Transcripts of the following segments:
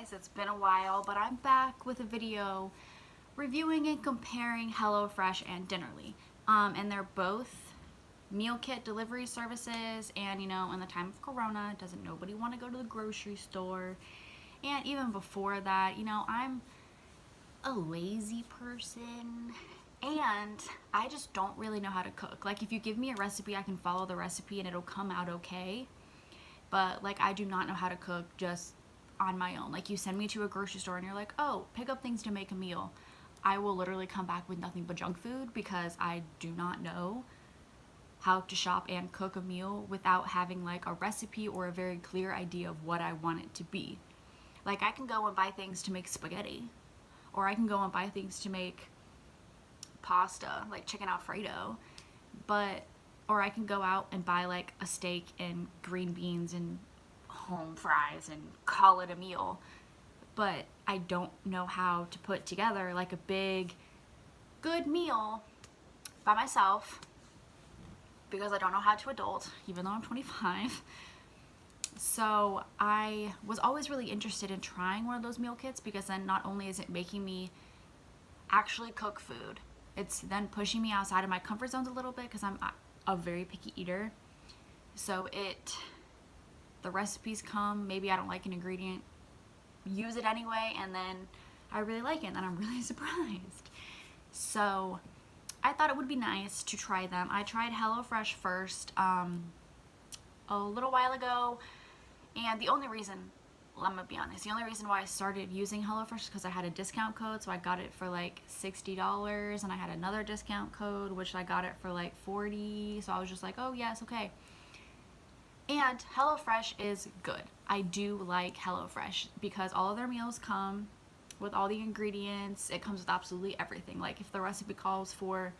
guys, it's been a while, but I'm back with a video reviewing and comparing HelloFresh and Dinnerly. And they're both meal kit delivery services, and you know, in the time of Corona, doesn't nobody want to go to the grocery store? And even before that, you know, I'm a lazy person and I just don't really know how to cook. Like, if you give me a recipe, I can follow the recipe and it'll come out okay. But like, I do not know how to cook just on my own. Like, you send me to a grocery store and you're like, oh, pick up things to make a meal. I will literally come back with nothing but junk food because I do not know how to shop and cook a meal without having like a recipe or a very clear idea of what I want it to be. Like, I can go and buy things to make spaghetti, or I can go and buy things to make pasta, like chicken Alfredo, but or I can go out and buy like a steak and green beans and home fries and call it a meal. But I don't know how to put together like a big, good meal by myself because I don't know how to adult, even though I'm 25. So I was always really interested in trying one of those meal kits because then not only is it making me actually cook food, it's then pushing me outside of my comfort zones a little bit because I'm a very picky eater. So the recipes come, maybe I don't like an ingredient, use it anyway, and then I really like it and then I'm really surprised. So I thought it would be nice to try them. I tried HelloFresh first a little while ago, and the only reason, well, I'm gonna be honest, the only reason why I started using HelloFresh is because I had a discount code, so I got it for like $60, and I had another discount code which I got it for like $40, so I was just like, oh yes, okay. And HelloFresh is good. I do like HelloFresh because all of their meals come with all the ingredients. It comes with absolutely everything. Like, if the recipe calls for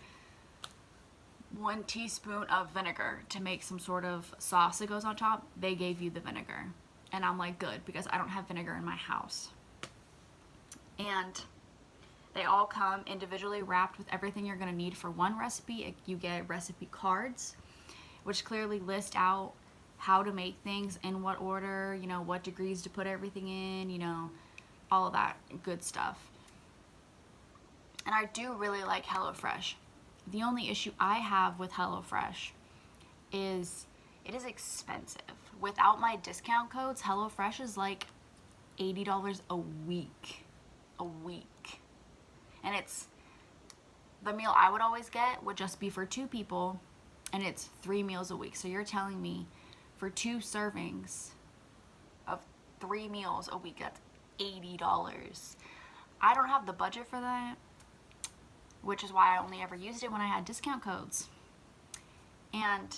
1 teaspoon of vinegar to make some sort of sauce that goes on top, they gave you the vinegar. And I'm like, good, because I don't have vinegar in my house. And they all come individually wrapped with everything you're going to need for one recipe. You get recipe cards, which clearly list out how to make things, in what order, you know, what degrees to put everything in, you know, all of that good stuff. And I do really like HelloFresh. The only issue I have with HelloFresh is it is expensive. Without my discount codes, HelloFresh is like $80 a week. A week. And it's, the meal I would always get would just be for 2 people, and it's 3 meals a week. So you're telling me for 2 servings of 3 meals a week, that's $80. I don't have the budget for that, which is why I only ever used it when I had discount codes. And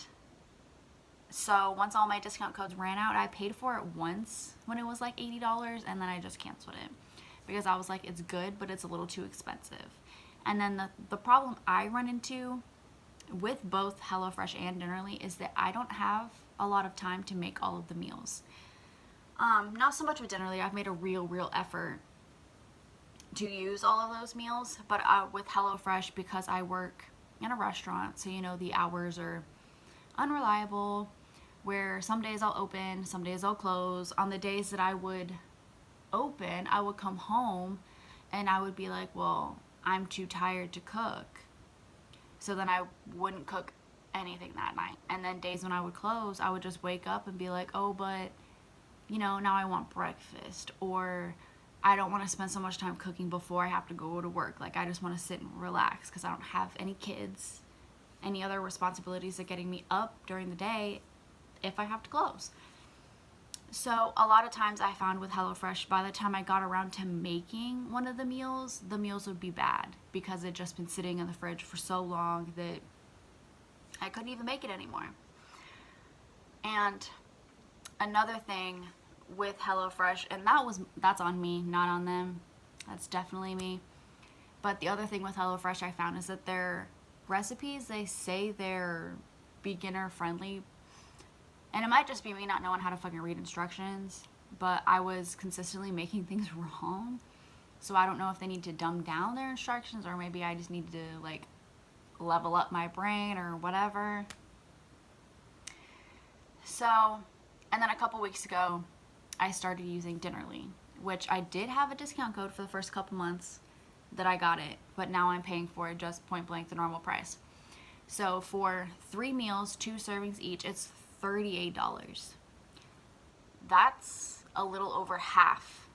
so once all my discount codes ran out, I paid for it once when it was like $80, and then I just canceled it because I was like, it's good, but it's a little too expensive. And then the problem I run into with both HelloFresh and Dinnerly is that I don't have a lot of time to make all of the meals. Not so much with Dinnerly. I've made a real effort to use all of those meals, but with HelloFresh, because I work in a restaurant, so you know, the hours are unreliable, where some days I'll open, some days I'll close. On the days that I would open, I would come home and I would be like, well, I'm too tired to cook. So then I wouldn't cook anything that night. And then days when I would close, I would just wake up and be like, oh, but you know, now I want breakfast, or I don't want to spend so much time cooking before I have to go to work. Like, I just want to sit and relax because I don't have any kids, any other responsibilities that getting me up during the day if I have to close. So a lot of times I found with HelloFresh, by the time I got around to making one of the meals would be bad because it had just been sitting in the fridge for so long that I couldn't even make it anymore. And another thing with HelloFresh, and that's on me, not on them. That's definitely me. But the other thing with HelloFresh I found is that their recipes, they say they're beginner friendly. And it might just be me not knowing how to fucking read instructions, but I was consistently making things wrong. So I don't know if they need to dumb down their instructions, or maybe I just need to like level up my brain or whatever. So, and then a couple weeks ago, I started using Dinnerly. which I did have a discount code for the first couple months that I got it, but now I'm paying for it just point blank the normal price. So for 3 meals, 2 servings each, it's $38. That's a little over half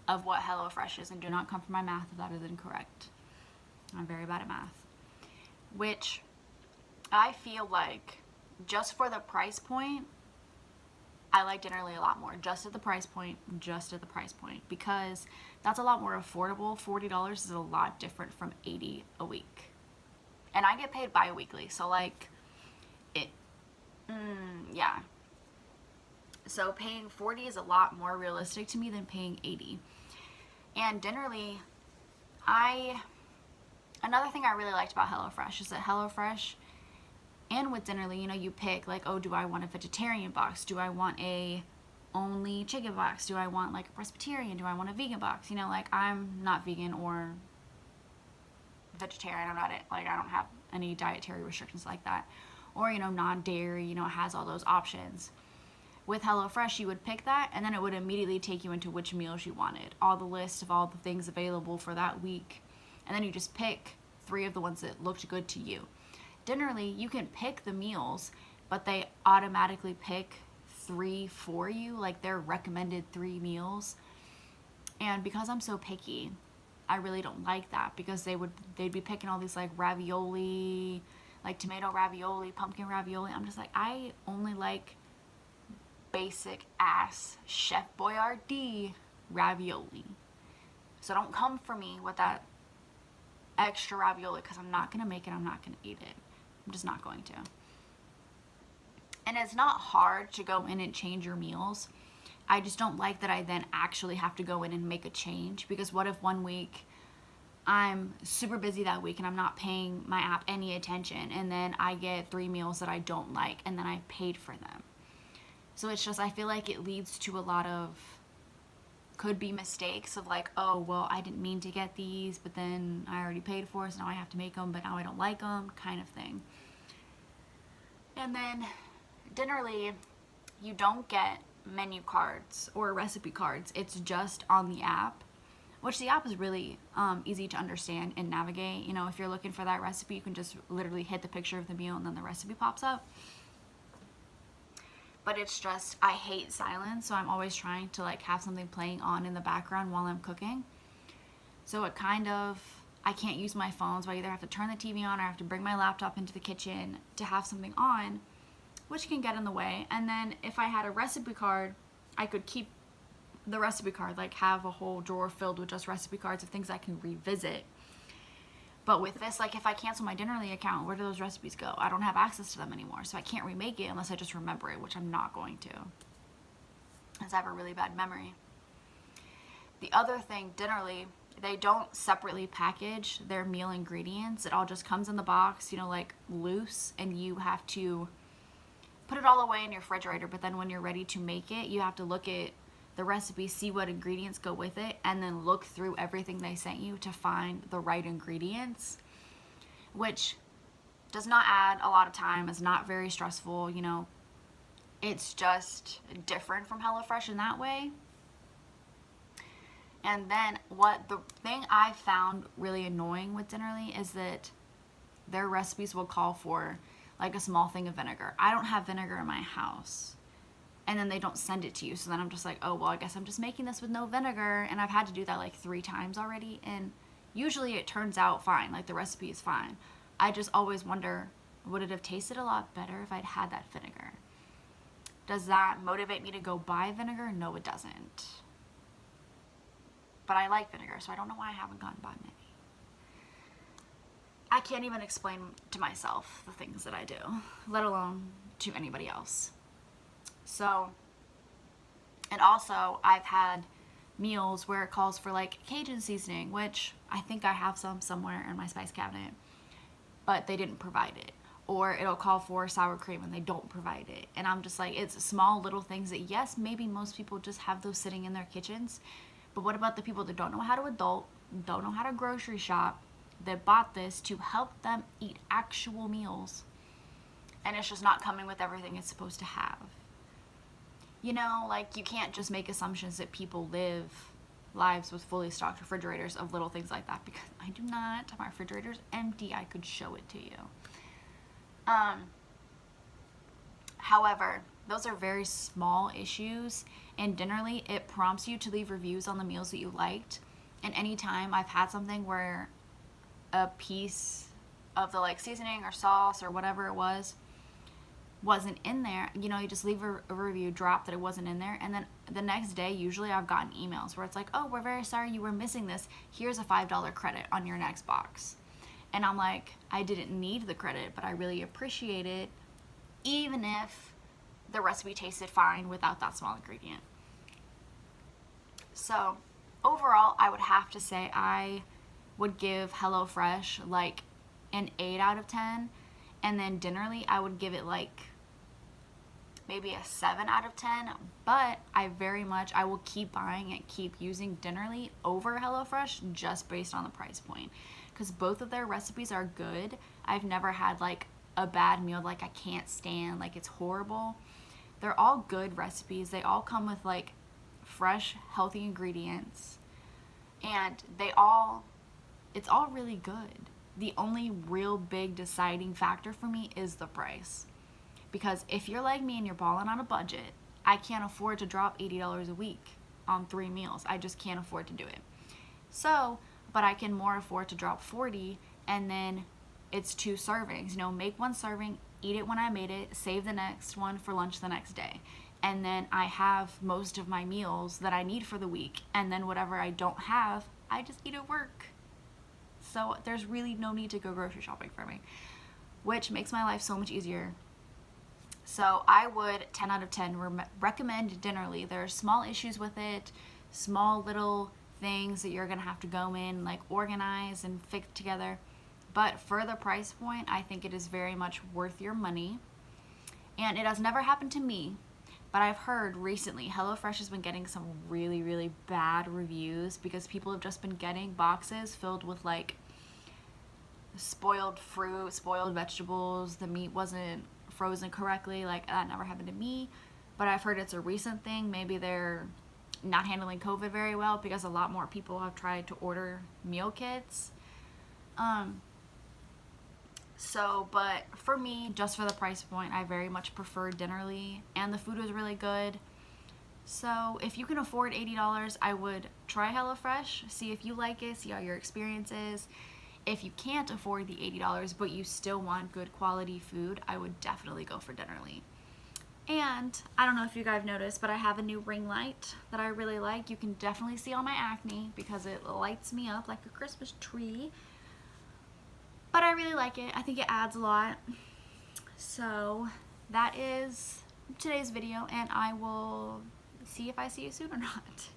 of what HelloFresh is, and do not come for my math if that is incorrect. I'm very bad at math. Which I feel like just for the price point, I like Dinnerly a lot more. Just at the price point, because that's a lot more affordable. $40 is a lot different from $80 a week. And I get paid bi-weekly, so like, yeah. So paying $40 is a lot more realistic to me than paying $80. And Dinnerly, another thing I really liked about HelloFresh is that HelloFresh, and with Dinnerly, you know, you pick like, oh, do I want a vegetarian box? Do I want a only chicken box? Do I want like a Presbyterian? Do I want a vegan box? You know, like I'm not vegan or vegetarian. I don't have any dietary restrictions like that. Or, you know, non-dairy, you know, it has all those options. With HelloFresh, you would pick that, and then it would immediately take you into which meals you wanted. All the list of all the things available for that week. And then you just pick 3 of the ones that looked good to you. Dinnerly, you can pick the meals, but they automatically pick 3 for you, like their recommended 3 meals. And because I'm so picky, I really don't like that, because they'd be picking all these like ravioli, like tomato ravioli, pumpkin ravioli. I'm just like, I only like basic ass Chef Boyardee ravioli. So don't come for me with that extra ravioli, because I'm not going to make it. I'm not going to eat it. I'm just not going to. And it's not hard to go in and change your meals. I just don't like that I then actually have to go in and make a change, because what if one week I'm super busy that week and I'm not paying my app any attention, and then I get 3 meals that I don't like, and then I paid for them. So it's just, I feel like it leads to a lot of could be mistakes of like, oh, well, I didn't mean to get these, but then I already paid for it, so now I have to make them, but now I don't like them, kind of thing. And then Dinnerly, you don't get menu cards or recipe cards. It's just on the app, which the app is really easy to understand and navigate. You know, if you're looking for that recipe, you can just literally hit the picture of the meal and then the recipe pops up. But it's just, I hate silence, so I'm always trying to like have something playing on in the background while I'm cooking. So it kind of, I can't use my phone, so I either have to turn the TV on or I have to bring my laptop into the kitchen to have something on, which can get in the way. And then if I had a recipe card, I could keep the recipe card, like have a whole drawer filled with just recipe cards of things I can revisit. But with this, like if I cancel my Dinnerly account, where do those recipes go? I don't have access to them anymore, so I can't remake it unless I just remember it, which I'm not going to, as I have a really bad memory. The other thing, Dinnerly, they don't separately package their meal ingredients. It all just comes in the box, you know, like loose, and you have to put it all away in your refrigerator. But then when you're ready to make it, you have to look at the recipe, see what ingredients go with it, and then look through everything they sent you to find the right ingredients, which does not add a lot of time. It's not very stressful, you know. It's just different from HelloFresh in that way. And then what the thing I found really annoying with Dinnerly is that their recipes will call for like a small thing of vinegar. I don't have vinegar in my house. And then they don't send it to you. So then I'm just like, oh, well, I guess I'm just making this with no vinegar. And I've had to do that like 3 times already. And usually it turns out fine. Like the recipe is fine. I just always wonder, would it have tasted a lot better if I'd had that vinegar? Does that motivate me to go buy vinegar? No, it doesn't. But I like vinegar, so I don't know why I haven't gone buy many. I can't even explain to myself the things that I do, let alone to anybody else. So, and also I've had meals where it calls for like Cajun seasoning, which I think I have some somewhere in my spice cabinet, but they didn't provide it. Or it'll call for sour cream and they don't provide it. And I'm just like, it's small little things that, yes, maybe most people just have those sitting in their kitchens, but what about the people that don't know how to adult, don't know how to grocery shop, that bought this to help them eat actual meals, and it's just not coming with everything it's supposed to have. you know, like you can't just make assumptions that people live lives with fully stocked refrigerators of little things like that, because I do not. My refrigerator's empty. I could show it to you. However, those are very small issues, and generally it prompts you to leave reviews on the meals that you liked. And anytime I've had something where a piece of the like seasoning or sauce or whatever it wasn't in there, you know, you just leave a review, drop that it wasn't in there, and then the next day usually I've gotten emails where it's like, oh, we're very sorry you were missing this, here's a $5 credit on your next box. And I'm like, I didn't need the credit, but I really appreciate it, even if the recipe tasted fine without that small ingredient. So overall, I would have to say I would give HelloFresh like an 8 out of 10, and then Dinnerly I would give it like maybe a 7 out of 10, but I will keep buying and keep using Dinnerly over HelloFresh just based on the price point, because both of their recipes are good. I've never had like a bad meal like I can't stand, like it's horrible. They're all good recipes. They all come with like fresh, healthy ingredients, and it's all really good. The only real big deciding factor for me is the price. Because if you're like me and you're balling on a budget, I can't afford to drop $80 a week on 3 meals. I just can't afford to do it. So, but I can more afford to drop 40, and then it's 2 servings. You know, make 1 serving, eat it when I made it, save the next one for lunch the next day. And then I have most of my meals that I need for the week. And then whatever I don't have, I just eat at work. So there's really no need to go grocery shopping for me, which makes my life so much easier. So I would 10 out of 10 recommend Dinnerly. There are small issues with it, small little things that you're going to have to go in, like organize and fix together. But for the price point, I think it is very much worth your money. And it has never happened to me, but I've heard recently HelloFresh has been getting some really, really bad reviews because people have just been getting boxes filled with like spoiled fruit, spoiled vegetables. The meat wasn't frozen correctly. Like, that never happened to me, but I've heard it's a recent thing. Maybe they're not handling COVID very well, because a lot more people have tried to order meal kits. But for me, just for the price point, I very much prefer Dinnerly, and the food was really good. So if you can afford $80, I would try HelloFresh, see if you like it, see how your experience is. If you can't afford the $80, but you still want good quality food, I would definitely go for Dinnerly. And I don't know if you guys noticed, but I have a new ring light that I really like. You can definitely see all my acne because it lights me up like a Christmas tree. But I really like it. I think it adds a lot. So that is today's video, and I will see if I see you soon or not.